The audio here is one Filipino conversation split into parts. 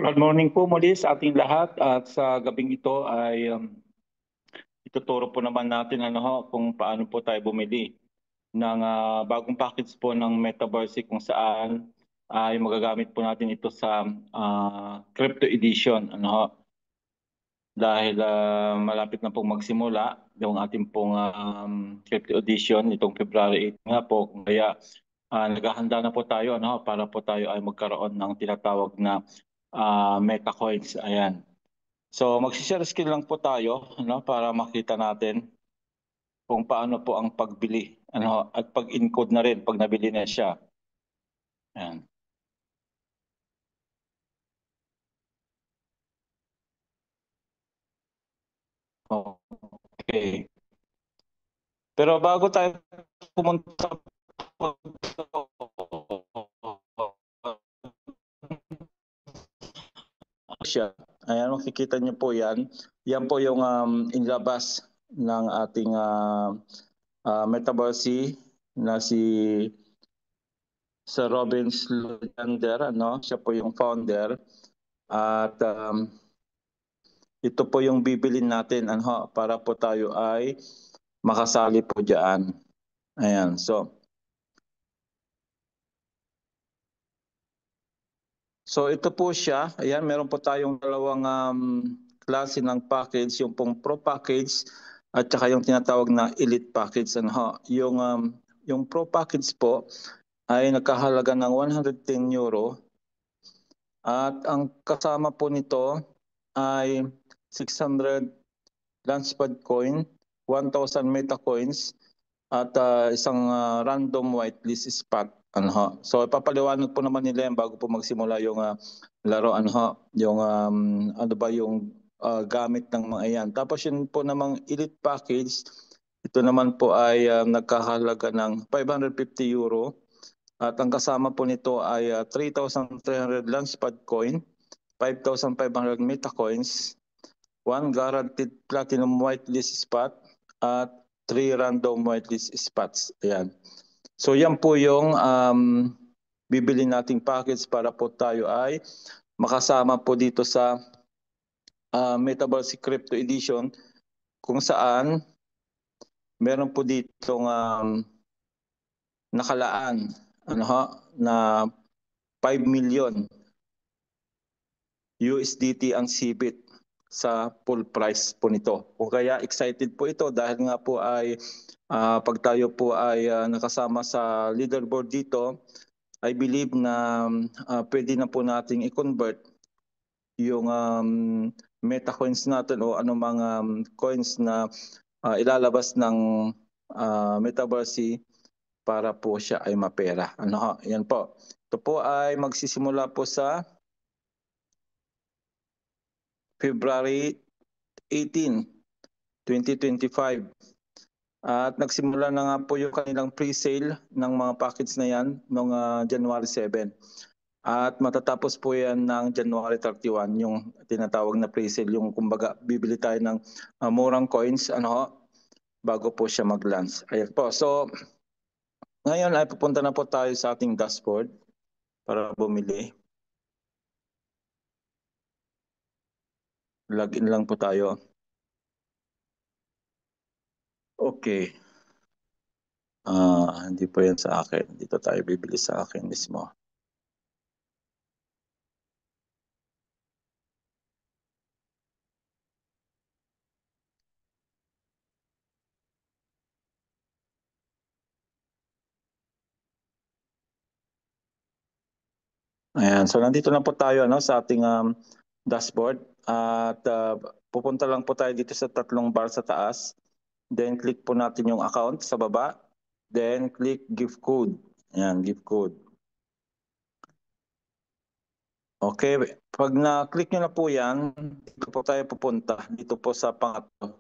Good morning po muli sa ating lahat at sa gabing ito ay ituturo po naman natin kung paano po tayo bumili ng bagong package po ng Metaverse kung saan ay magagamit po natin ito sa crypto edition dahil malapit na pong magsimula yung ating pong crypto edition itong February 8 nga po kaya naghahanda na po tayo para po tayo ay magkaroon ng tinatawag na Meta Coins. Ayan. So mag-share screen lang po tayo para makita natin kung paano po ang pagbili at pag-encode na rin pag nabili na siya. Ayan. Okay. Pero bago tayo pumunta po siya. Ayan, makikita niyo po yan. Yan po yung inlabas ng ating Metaverse na si Sir Robin Slutander, siya po yung founder. At ito po yung bibilin natin para po tayo ay makasali po diyan. Ayan, So ito po siya. Ayan, meron po tayong dalawang klase ng package, yung pong Pro package at saka yung tinatawag na Elite package. Yung Pro package po ay nagkahalaga ng 110 euro at ang kasama po nito ay 600 Launchpad coin, 1,000 Meta coins at isang random whitelist spot. So ipapaliwanag po naman nila yan bago po magsimula yung laro yung yung gamit ng mga yan. Tapos yun po namang Elite package, ito naman po ay nagkahalaga ng 550 euro at ang kasama po nito ay 3,300 Launchpad coin, 5,500 Meta coins, 1 guaranteed platinum whitelist spot at 3 random whitelist spots. Ayan. So yan po yung bibili nating package para po tayo ay makasama po dito sa Metaverse Crypto Edition kung saan meron po ditong nakalaan na 5 million USDT ang CBIT sa full price po nito. O kaya excited po ito dahil nga po ay pag tayo po ay nakasama sa leaderboard dito, I believe na pwede na po nating i-convert yung Meta coins natin o anumang coins na ilalabas ng Metaverse para po siya ay mapera. Yan po. Ito po ay magsisimula po sa February 18, 2025. At nagsimula na nga po yung kanilang pre-sale ng mga packets na yan noong January 7. At matatapos po yan ng January 31, yung tinatawag na pre-sale, yung kumbaga bibili tayo ng murang coins bago po siya mag-launch. Ayan po. So ngayon ay pupunta na po tayo sa ating dashboard para bumili. Login lang po tayo. Okay. Hindi po yan sa akin. Dito tayo bibili sa akin mismo. Ayan, so nandito na po tayo sa ating dashboard at pupunta lang po tayo dito sa tatlong bar sa taas. Then click po natin yung account sa baba. Then click gift code. Ayan, gift code. Okay, pag na-click nyo na po yan, dito po tayo pupunta. Dito po sa pangatlo,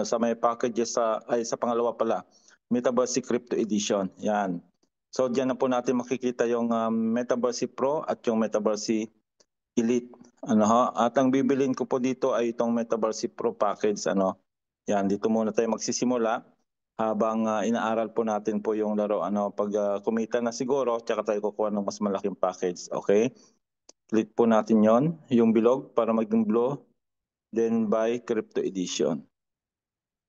sa may packages sa pangalawa pala, Metaverse Crypto Edition. Yan. So diyan na po natin makikita yung Metaverse Pro at yung Metaverse Elite. At ang bibilin ko po dito ay itong Metaverse Pro package. Yan, dito muna tayo magsisimula habang inaaral po natin po yung laro. Pag kumita na siguro, tsaka tayo kukuha ng mas malaking package. Okay? Click po natin yung bilog para maging blue. Then buy crypto edition.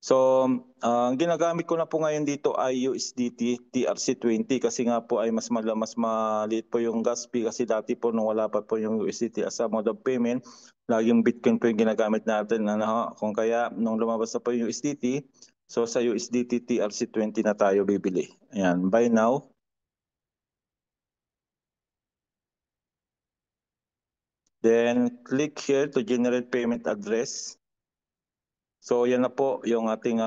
So, ang ginagamit ko na po ngayon dito ay USDT TRC20 kasi nga po ay mas maliit po yung gas fee kasi dati po nung wala pa po yung USDT as a mode of payment, laging Bitcoin po yung ginagamit natin. Ano, kung kaya nung lumabas na po yung USDT, so sa USDT TRC20 na tayo bibili. Ayan, buy now. Then click here to generate payment address. So yan na po yung ating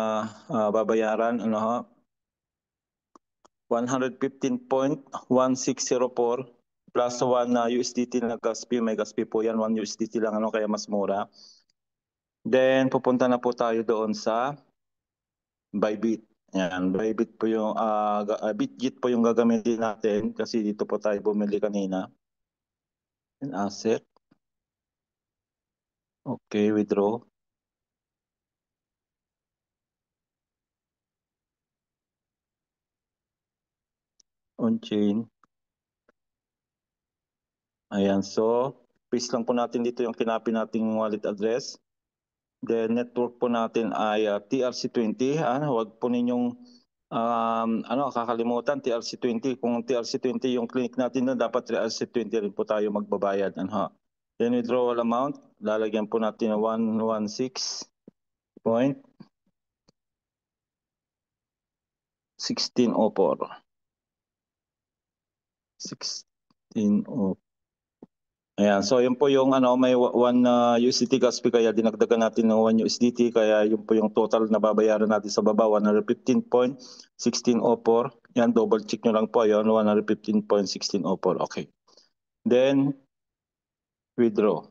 babayaran. Ano, 115.1604 plus 1 na USDT na gas fee. May gas fee po yan. 1 USDT lang ano, kaya mas mura. Then pupunta na po tayo doon sa Bybit. Yan, Bybit po yung Bitget po yung gagamitin natin kasi dito po tayo bumili kanina. An asset. Okay, withdraw. On chain. Ayan, so paste lang po natin dito yung kinapin nating wallet address. Then network po natin ay TRC20. Huwag po ninyong kakalimutan TRC20. Kung TRC20 yung clinic natin doon, dapat TRC20 rin po tayo magbabayad. Then withdrawal amount, lalagyan po natin ng 116.1604. 1604. Ayan, so yun po yung may 1 USDT gas fee kaya dinagdagan natin ng 1 USDT kaya yun po yung total na babayaran natin sa baba 115.1604. Yan, double check nyo lang po yun, 115.1604. Okay. Then withdraw.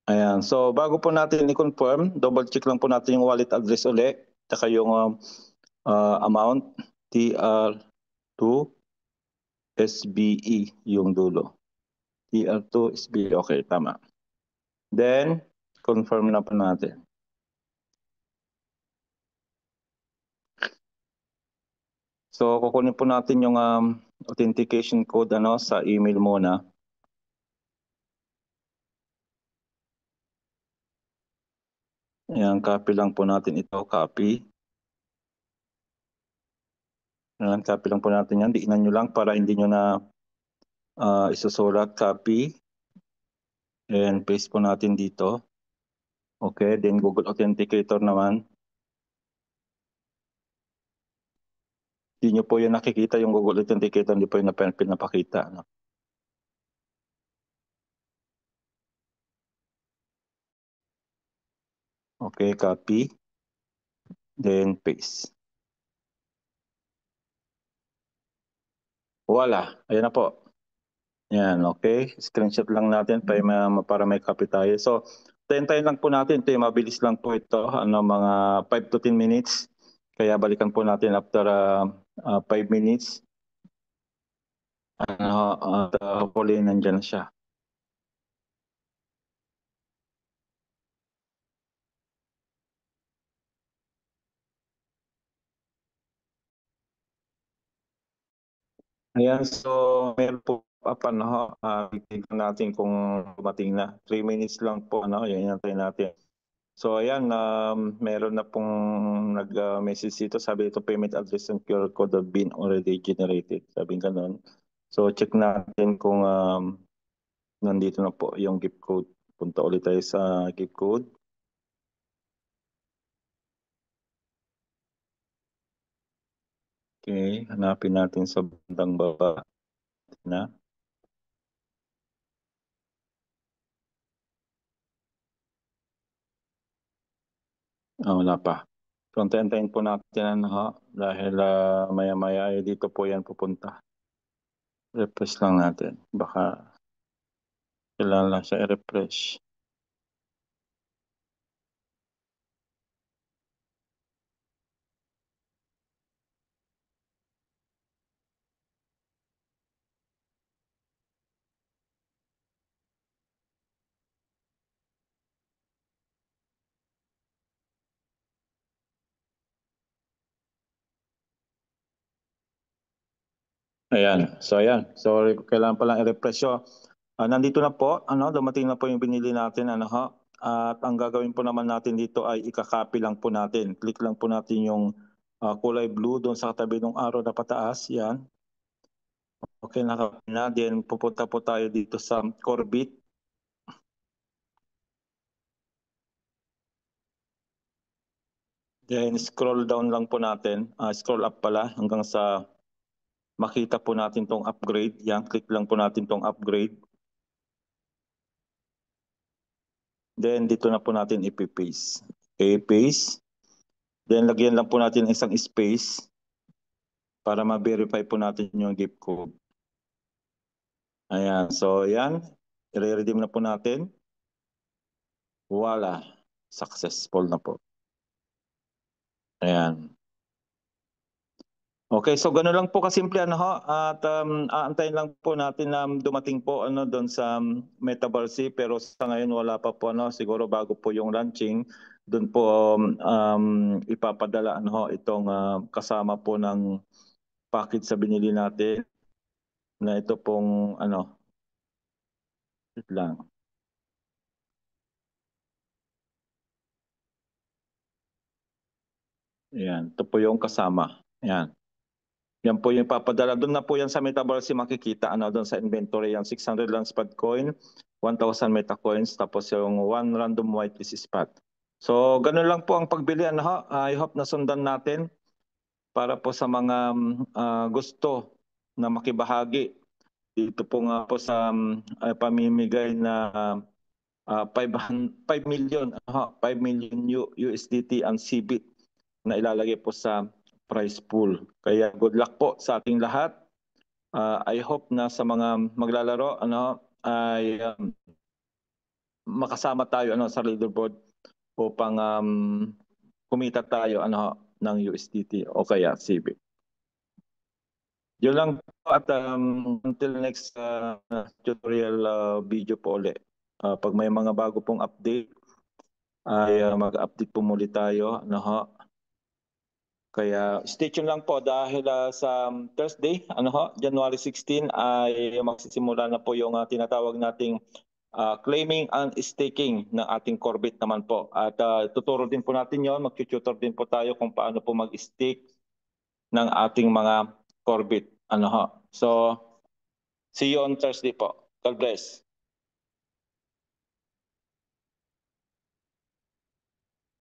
Ayan, so bago po natin i-confirm, double check lang po natin yung wallet address uli, saka yung amount TR2 SBE yung dulo. TR2 SBE, okay, tama. Then, confirm na po natin. So, kukunin po natin yung authentication code sa email muna. Ayan, copy lang po natin ito, copy. Ayan, copy lang po natin yan. Diinan nyo lang para hindi nyo na isusulat, copy. And paste po natin dito. Okay, then Google Authenticator naman. Hindi nyo po yun nakikita yung Google Authenticator, hindi po yun pinapakita. Okay, copy. Then paste. Wala, ayan na po. Yan, okay. Screenshot lang natin para may copy tayo. So, tayo lang po natin. Ito mabilis lang po ito. Mga 5 to 10 minutes. Kaya balikan po natin after 5 minutes. Hopefully nandyan na siya. Ayan, so meron po tignan natin kung dumating na. 3 minutes lang po, yan natin. So ayan, meron na pong nag-message dito. Sabi ito, payment address and QR code have been already generated. Sabi ganun. So check natin kung nandito na po yung gift code. Punta ulit tayo sa gift code. Okay, hanapin natin sa bandang baba na. Wala pa. So, antayin po natin dahil maya-maya ay dito po yan pupunta. Refresh lang natin. Baka kailangan lang siya i-refresh. Ayan. So ayan. So kailangan pa lang i-refresh yun. Nandito na po, dumating na po yung binili natin, At ang gagawin po naman natin dito ay ikakopy lang po natin. Click lang po natin yung kulay blue doon sa katabi ng arrow na pataas. Yan. Okay, nakapin na. Then pupunta po tayo dito sa Corbit. Then scroll down lang po natin. Scroll up pala hanggang sa makita po natin tong upgrade. Yan, click lang po natin tong upgrade. Then dito na po natin ipipaste. Okay, paste. Then lagyan lang po natin isang space para ma-verify po natin yung gift code. Ayan, so yan. I-redeem na po natin. Voila. Successful na po. Ayan. Okay, so gano'n lang po kasimple at aantayin lang po natin na dumating po doon sa Metaverse, pero sa ngayon wala pa po siguro bago po yung launching doon po ipapadala itong kasama po ng package sa binili natin na ito pong wait lang. Ayan, ito po yung kasama. Ayan. Yan po yung papadala. Doon na po yan sa Metaverse makikita doon sa inventory. Yan 600 Launchpad coin, 1,000 meta coins, tapos yung 1 random whitelist spot. So ganun lang po ang pagbili. I hope nasundan natin para po sa mga gusto na makibahagi. Dito po nga po sa pamimigay na 5 million, 5 million USDT ang CBIT na ilalagay po sa prize pool. Kaya good luck po sa ating lahat. I hope na sa mga maglalaro ay makasama tayo sa leaderboard upang kumita tayo ng USDT o kaya CB. Yun lang po at until next tutorial video po ulit. Pag may mga bago pong update ay mag-update po muli tayo. Kaya stay tuned lang po dahil sa Thursday, January 16 ay magsisimula na po yung tinatawag nating claiming and staking ng ating Corbit naman po. At tuturo din po natin yon, mag-tutor din po tayo kung paano po mag-stake ng ating mga Corbit. So, see you on Thursday po. God bless.